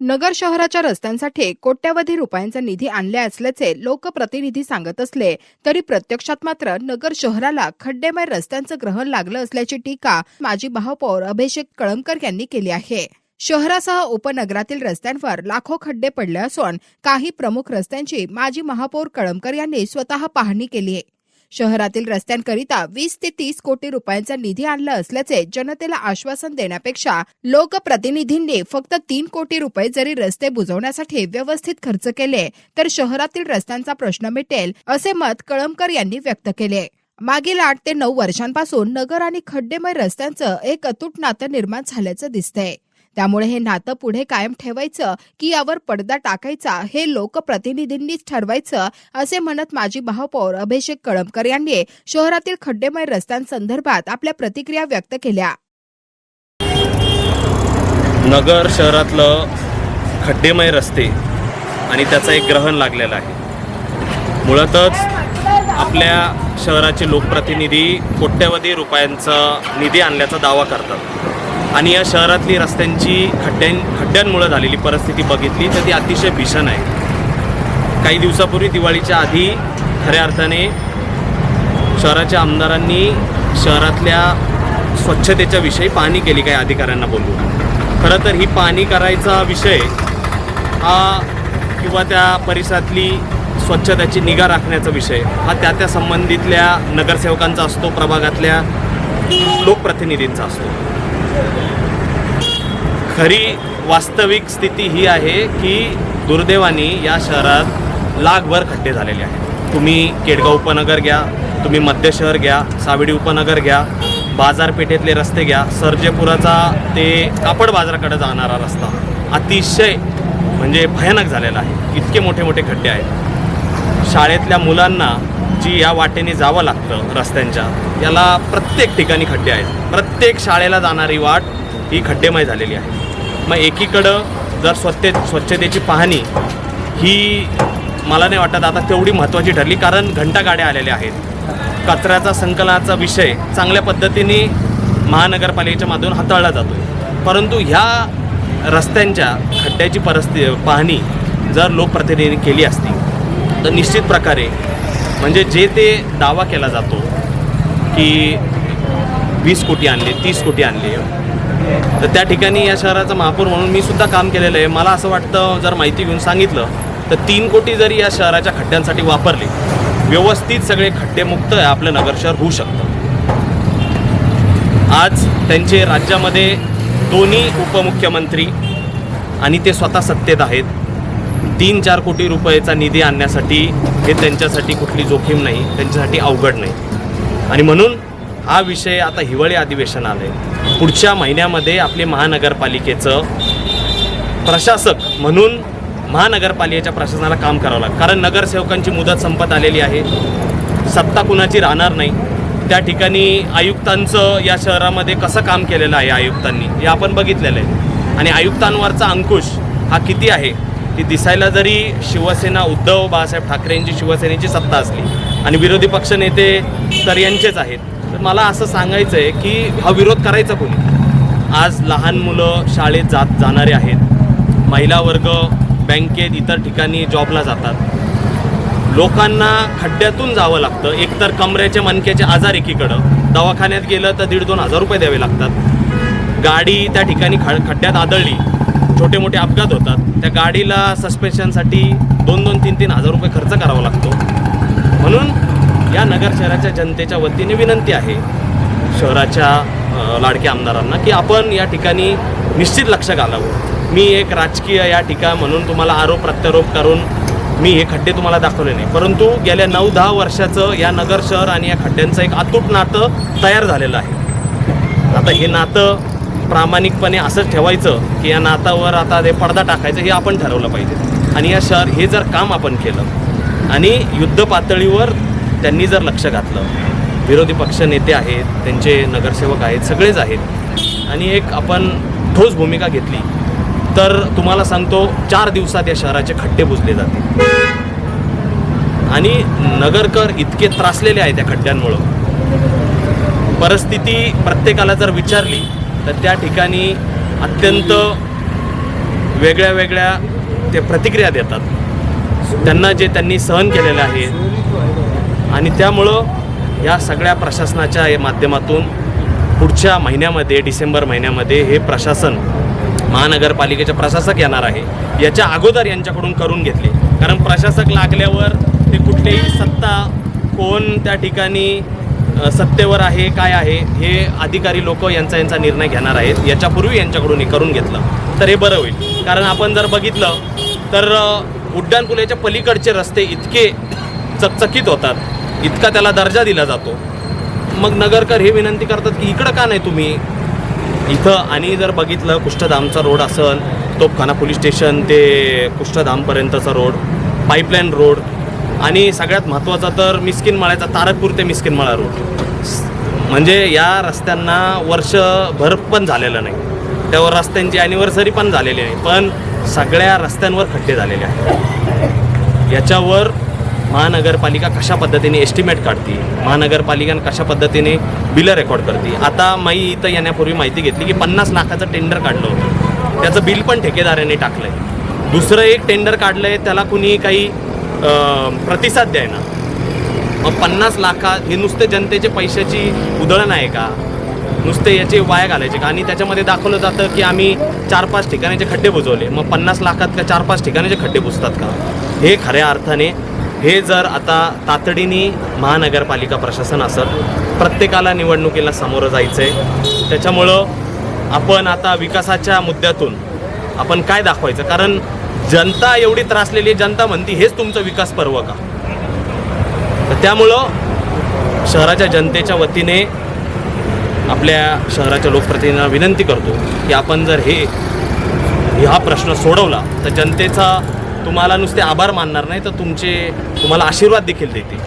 नगर शहराच्या रस्त्यांसाठी कोट्यवधी रुपयांचा निधी आणले असल्याचे लोकप्रतिनिधी सांगत असले तरी प्रत्यक्षात मात्र नगर शहराला खड्डेमय रस्त्यांचं ग्रहण लागलं असल्याची टीका माजी महापौर अभिषेक कळमकर यांनी केली आहे। शहरासह उपनगरातील रस्त्यांवर लाखो खड्डे पडले असून काही प्रमुख रस्त्यांची माजी महापौर कळमकर यांनी स्वतः पाहणी केली आहे। शहरातील रस्त्यांकरिता 20 ते 30 कोटी रुपयांचा निधी आणला असल्याचे जनतेला आश्वासन देण्यापेक्षा लोकप्रतिनिधींनी फक्त 3 कोटी रुपये जरी रस्ते बुजवण्यासाठी व्यवस्थित खर्च केले तर शहरातील रस्त्यांचा प्रश्न मिटेल असे मत कळमकर यांनी व्यक्त केले। मागील 8 ते 9 वर्षांपासून नगर आणि खड्डेमय रस्त्यांचं एक अतूट नातं निर्माण झाल्याचं दिसतंय। त्यामुळे हे नातं पुढे कायम ठेवायचं की यावर पडदा टाकायचा हे लोकप्रतिनिधींनीच ठरवायचं असे म्हणत माजी महापौर अभिषेक कळमकर यांनी शहरातील खड्डेमय रस्त्यांसंदर्भात आपल्या प्रतिक्रिया व्यक्त केल्या। नगर शहरातलं खड्डेमय रस्ते आणि त्याचा एक ग्रहण लागलेला आहे। मुळातच आपल्या शहराचे लोकप्रतिनिधी कोट्यवधी रुपयांचा निधी आणल्याचा दावा करतात आणि या शहरातली रस्त्यांची खड्ड्यांमुळे झालेली परिस्थिती बघितली तर ती अतिशय भीषण आहे। काही दिवसापूर्वी दिवाळीच्या आधी खऱ्या अर्थाने शहराच्या आमदारांनी शहरातल्या स्वच्छतेच्या विषयी पाहणी केली काही अधिकाऱ्यांना बोलवून। खरं तर ही पाहणी करायचा विषय हा किंवा त्या परिसरातली स्वच्छतेची निगा राखण्याचा विषय हा त्या संबंधितल्या नगरसेवकांचा असतो, प्रभागातल्या लोकप्रतिनिधींचा असतो। खरी वास्तविक स्थिती ही आहे की दुर्दैवाने या शहरात लाखभर खड्डे झालेले आहेत। तुम्ही केडगाव उपनगर घ्या, तुम्ही मध्य शहर घ्या, सावेडी उपनगर घ्या, बाजारपेठेतले रस्ते घ्या, सर्जेपुराचा ते कापड बाजाराकडे जाणारा रस्ता अतिशय म्हणजे भयानक झालेला आहे। इतके मोठे मोठे खड्डे आहेत। शाळेतल्या मुलांना जी या वाटेने जावं लागतं रस्त्यांच्या याला प्रत्येक ठिकाणी खड्डे आहेत। प्रत्येक शाळेला जाणारी वाट ही खड्डेमय झालेली आहे। मग एकीकडं जर स्वच्छतेची पाहणी ही मला नाही वाटत आता तेवढी महत्त्वाची ठरली, कारण घंटागाड्या आलेल्या आहेत। कचऱ्याचा संकलनाचा विषय चांगल्या पद्धतीने महानगरपालिकेच्या माध्यमातून हाताळला जातो, परंतु ह्या रस्त्यांच्या खड्ड्याची पाहणी जर लोकप्रतिनिधींनी केली असती तर निश्चित प्रकारे म्हणजे जे ते दावा केला जातो की 20 कोटी आणले, 30 कोटी आणले, तर त्या ठिकाणी या शहराचा महापौर म्हणून मी सुद्धा काम केलेलं आहे। मला असं वाटतं जर माहिती घेऊन सांगितलं तर 3 कोटी जरी या शहराच्या खड्ड्यांसाठी वापरले, व्यवस्थित सगळे खड्डेमुक्त आपलं नगर शहर होऊ शकतं। आज त्यांचे राज्यामध्ये दोन्ही उपमुख्यमंत्री आणि ते स्वतः सत्तेत आहेत। 3-4 कोटी रुपयाचा निधी आणण्यासाठी हे त्यांच्यासाठी कुठली जोखीम नाही, त्यांच्यासाठी अवघड नाही। आणि म्हणून हा विषय आता हिवाळी अधिवेशन आलं आहे। पुढच्या महिन्यामध्ये आपले महानगरपालिकेचं प्रशासक म्हणून महानगरपालिकेच्या प्रशासनाला काम करावं लागतं, कारण नगरसेवकांची मुदत संपत आलेली आहे। सत्ता कुणाची राहणार नाही। त्या ठिकाणी आयुक्तांचं या शहरामध्ये कसं काम केलेलं आहे आयुक्तांनी हे आपण बघितलेलं आहे। आणि आयुक्तांवरचा अंकुश हा किती आहे ती दिसायला जरी शिवसेना उद्धव बाळासाहेब ठाकरे यांची शिवसेनेची सत्ता असली आणि विरोधी पक्ष नेते तर यांचेच आहेत, तर मला असं सांगायचं आहे की हा विरोध करायचा कोणी? आज लहान मुलं शाळेत जाणारे आहेत, महिला वर्ग बँकेत इतर ठिकाणी जॉबला जातात। लोकांना खड्ड्यातून जावं लागतं। एकतर कमरेचे मणक्याचे आजार एकीकडं, दवाखान्यात गेलं तर 1,500-2,000 रुपये द्यावे लागतात। गाडी त्या ठिकाणी खड्ड्यात आदळली, छोटे मोठे अपघात होतात, त्या गाडीला सस्पेन्शनसाठी 2-3 हजार रुपये खर्च करावा लागतो। म्हणून या नगर शहराच्या जनतेच्या वतीने विनंती आहे शहराच्या लाडक्या आमदारांना की आपण या ठिकाणी निश्चित लक्ष घालावं। मी एक राजकीय या ठिकाण म्हणून तुम्हाला आरोप प्रत्यारोप करून मी हे खड्डे तुम्हाला दाखवले नाही, परंतु गेल्या 9-10 वर्षाचं या नगर शहर आणि या खड्ड्यांचं एक अतूट नातं तयार झालेलं आहे। आता हे नातं प्रामाणिकपणे असंच ठेवायचं की या नातावर आता ते पडदा टाकायचं हे आपण ठरवलं पाहिजे। आणि या शहर हे जर काम आपण केलं आणि युद्ध पातळीवर त्यांनी जर लक्ष घातलं, विरोधी पक्ष नेते आहेत, त्यांचे नगरसेवक आहेत, सगळेच आहेत, आणि एक आपण ठोस भूमिका घेतली तर तुम्हाला सांगतो 4 दिवसात या शहराचे खड्डे बुजले जातील। आणि नगरकर इतके त्रासलेले आहेत त्या खड्ड्यांमुळं। परिस्थिती प्रत्येकाला जर विचारली तर त्या ठिकाणी अत्यंत वेगळ्या वेगळ्या ते प्रतिक्रिया देतात त्यांना जे त्यांनी सहन केलेलं आहे. आणि त्यामुळं या सगळ्या प्रशासनाच्या माध्यमातून पुढच्या महिन्यामध्ये डिसेंबर महिन्यामध्ये हे प्रशासन महानगरपालिकेचे प्रशासक येणार आहे. याच्या अगोदर यांच्याकडून करून घेतले, कारण प्रशासक लागल्यावर ते कुठलीही सत्ता कोण त्या ठिकाणी सत्तेवर आहे काय आहे हे अधिकारी लोक यांचा निर्णय घेणार आहेत. याच्यापूर्वी यांच्याकडून हे करून घेतलं तर हे बरं होईल. कारण आपण जर बघितलं तर उड्डाणपुलाच्या पलीकडचे रस्ते इतके चकचकीत होतात, इतका त्याला दर्जा दिला जातो. मग नगरकर हे विनंती करतात की इकडं का नाही तुम्ही इथं. आणि जर बघितलं कुष्ठधामचा रोड असेल, तोपखाना पोलीस स्टेशन ते कुष्ठधामपर्यंतचा रोड, पाईपलाईन रोड आणि सगळ्यात महत्त्वाचा तर मिस्किनमाळ्याचा तारकपूर ते मिस्किनमाळा रोड, म्हणजे या रस्त्यांना वर्षभर पण झालेलं नाही. त्यावर रस्त्यांची ॲनिव्हर्सरी पण झालेली नाही, पण सगळ्या रस्त्यांवर खड्डे झालेले आहेत. याच्यावर महानगरपालिका कशा पद्धतीने एस्टिमेट काढते, महानगरपालिका कशा पद्धतीने बिलं रेकॉर्ड करते. आता मी इथं येण्यापूर्वी माहिती घेतली की 50 लाखाचं टेंडर काढलं होतं, त्याचं बिल पण ठेकेदाराने टाकलं आहे. दुसरं एक टेंडर काढलं आहे, त्याला कुणी काही प्रतिसाद द्यायना. मग 50 लाखात हे नुसते जनतेचे पैशाची उधळण आहे का, नुसते याचे वाया घालायचे का. आणि त्याच्यामध्ये दाखवलं जातं की आम्ही 4-5 ठिकाणाचे खड्डे बुजवले. मग 50 लाखात का 4-5 ठिकाणाचे खड्डे बुजतात का. हे खऱ्या अर्थाने हे जर आता तातडीने महानगरपालिका प्रशासन असत, प्रत्येकाला निवडणुकीला सामोरं जायचं आहे. त्याच्यामुळं आपण आता विकासाच्या मुद्द्यातून आपण काय दाखवायचं, कारण जनता एवढी त्रासलेली आहे. जनता म्हणती हेच तुमचं विकास पर्व का. तर त्यामुळं शहराच्या जनतेच्या वतीने आपल्या शहराच्या लोकप्रतिनिधींना विनंती करतो की आपण जर हा प्रश्न सोडवला तर जनतेचा तुम्हाला नुसते आभार मानणार नाही तर तुम्हाला आशीर्वाद देखील देतील.